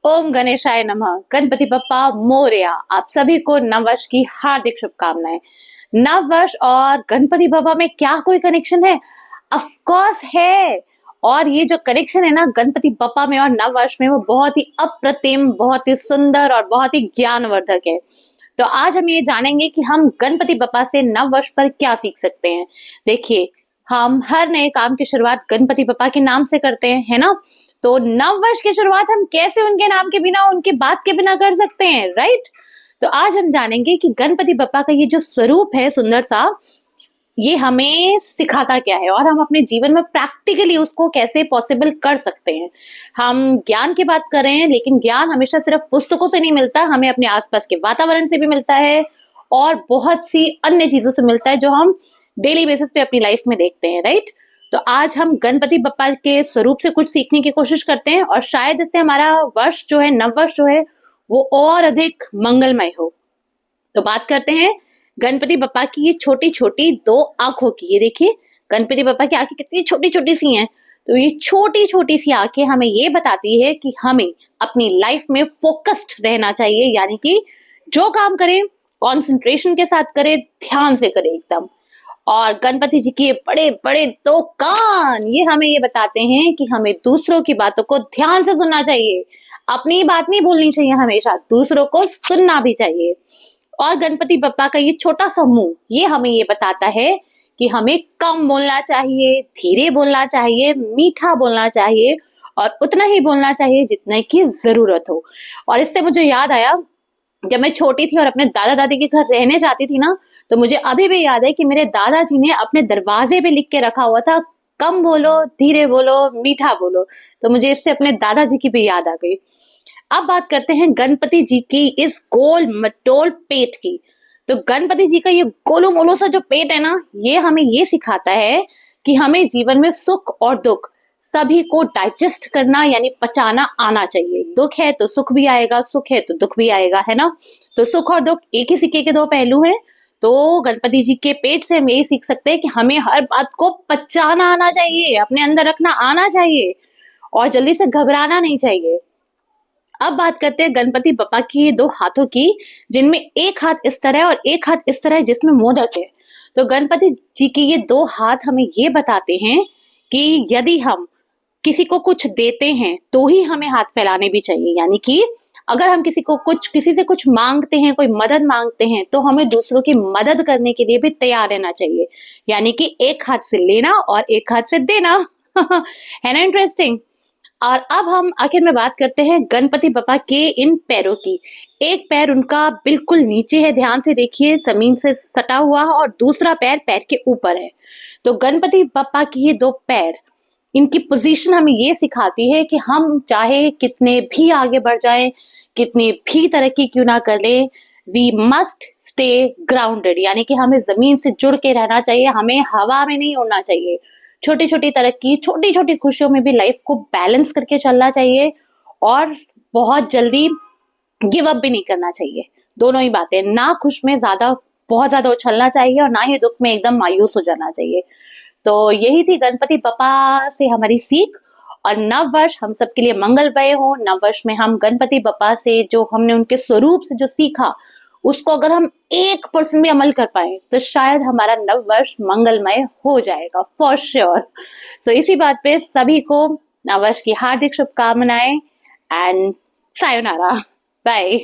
ओम गणेशाय नमः। गणपति बप्पा मोरया। आप सभी को नववर्ष की हार्दिक शुभकामनाएं। नववर्ष और गणपति बप्पा में क्या कोई कनेक्शन है? ऑफ कोर्स है। और ये जो कनेक्शन है ना गणपति बप्पा में और नववर्ष में, वो बहुत ही अप्रतिम, बहुत ही सुंदर और बहुत ही ज्ञानवर्धक है। तो आज हम ये जानेंगे कि हम गणपति बप्पा से नववर्ष पर क्या सीख सकते हैं। देखिए, हम हर नए काम की शुरुआत गणपति बप्पा के नाम से करते हैं, है ना? तो नववर्ष की शुरुआत हम कैसे उनके नाम के बिना, उनकी बात के बिना कर सकते हैं, राइट? तो आज हम जानेंगे कि गणपति बप्पा का ये जो स्वरूप है सुंदर सा, ये हमें सिखाता क्या है और हम अपने जीवन में प्रैक्टिकली उसको कैसे पॉसिबल कर सकते हैं। हम ज्ञान की बात कर रहे हैं, लेकिन ज्ञान हमेशा सिर्फ पुस्तकों से नहीं मिलता, हमें अपने आसपास के वातावरण से भी मिलता है और बहुत सी अन्य चीजों से मिलता है जो हम डेली बेसिस पे अपनी लाइफ में देखते हैं, राइट? तो आज हम गणपति बप्पा के स्वरूप से कुछ सीखने की कोशिश करते हैं और शायद इससे हमारा वर्ष जो है, नववर्ष जो है, वो और अधिक मंगलमय हो। तो बात करते हैं गणपति बप्पा की ये छोटी छोटी दो आंखों की। ये देखिए, गणपति बप्पा की आंखें कितनी छोटी छोटी सी हैं। तो ये छोटी छोटी सी आंखें हमें ये बताती है कि हमें अपनी लाइफ में फोकस्ड रहना चाहिए, यानी कि जो काम करें कॉन्सेंट्रेशन के साथ करें, ध्यान से करें एकदम। और गणपति जी के बड़े बड़े दो कान, ये हमें ये बताते हैं कि हमें दूसरों की बातों को ध्यान से सुनना चाहिए। अपनी बात नहीं भूलनी चाहिए, हमेशा दूसरों को सुनना भी चाहिए। और गणपति बप्पा का ये छोटा सा मुंह, ये हमें ये बताता है कि हमें कम बोलना चाहिए, धीरे बोलना चाहिए, मीठा बोलना चाहिए और उतना ही बोलना चाहिए जितना की जरूरत हो। और इससे मुझे याद आया, जब मैं छोटी थी और अपने दादा दादी के घर रहने जाती थी ना, तो मुझे अभी भी याद है कि मेरे दादाजी ने अपने दरवाजे पे लिख के रखा हुआ था, कम बोलो, धीरे बोलो, मीठा बोलो। तो मुझे इससे अपने दादाजी की भी याद आ गई। अब बात करते हैं गणपति जी की इस गोल मटोल पेट की। तो गणपति जी का ये गोलू मोलू सा जो पेट है ना, ये हमें ये सिखाता है कि हमें जीवन में सुख और दुख सभी को डाइजेस्ट करना, यानी पचाना आना चाहिए। दुख है तो सुख भी आएगा, सुख है तो दुख भी आएगा, है ना? तो सुख और दुख एक ही सिक्के के दो पहलू हैं। तो गणपति जी के पेट से हम यही सीख सकते हैं कि हमें हर बात को पचाना आना चाहिए, अपने अंदर रखना आना चाहिए और जल्दी से घबराना नहीं चाहिए। अब बात करते हैं गणपति बप्पा की दो हाथों की, जिनमें एक हाथ इस तरह है और एक हाथ इस तरह है जिसमें मोदक है। तो गणपति जी की ये दो हाथ हमें ये बताते हैं कि यदि हम किसी को कुछ देते हैं तो ही हमें हाथ फैलाने भी चाहिए, यानी कि अगर हम किसी से कुछ मांगते हैं, कोई मदद मांगते हैं, तो हमें दूसरों की मदद करने के लिए भी तैयार रहना चाहिए, यानी कि एक हाथ से लेना और एक हाथ से देना। है ना इंटरेस्टिंग? और अब हम आखिर में बात करते हैं गणपति बप्पा के इन पैरों की। एक पैर उनका बिल्कुल नीचे है, ध्यान से देखिए, जमीन से सटा हुआ, और दूसरा पैर पैर के ऊपर है। तो गणपति बप्पा की ये दो पैर, इनकी पोजीशन हमें ये सिखाती है कि हम चाहे कितने भी आगे बढ़ जाएं, कितनी भी तरक्की क्यों ना कर लें, वी मस्ट स्टे ग्राउंडेड, यानी कि हमें जमीन से जुड़ के रहना चाहिए, हमें हवा में नहीं उड़ना चाहिए। छोटी छोटी तरक्की, छोटी छोटी खुशियों में भी लाइफ को बैलेंस करके चलना चाहिए और बहुत जल्दी गिव अप भी नहीं करना चाहिए। दोनों ही बातें, ना खुश में ज्यादा, बहुत ज्यादा उछलना चाहिए और ना ही दुख में एकदम मायूस हो जाना चाहिए। तो यही थी गणपति बप्पा से हमारी सीख। और नववर्ष हम सबके लिए मंगलमय हो। नववर्ष में हम गणपति बप्पा से जो हमने उनके स्वरूप से जो सीखा, उसको अगर हम 1% भी अमल कर पाए तो शायद हमारा नववर्ष मंगलमय हो जाएगा, फॉर श्योर। सो इसी बात पे सभी को नववर्ष की हार्दिक शुभकामनाएं एंड सायोनारा। बाय।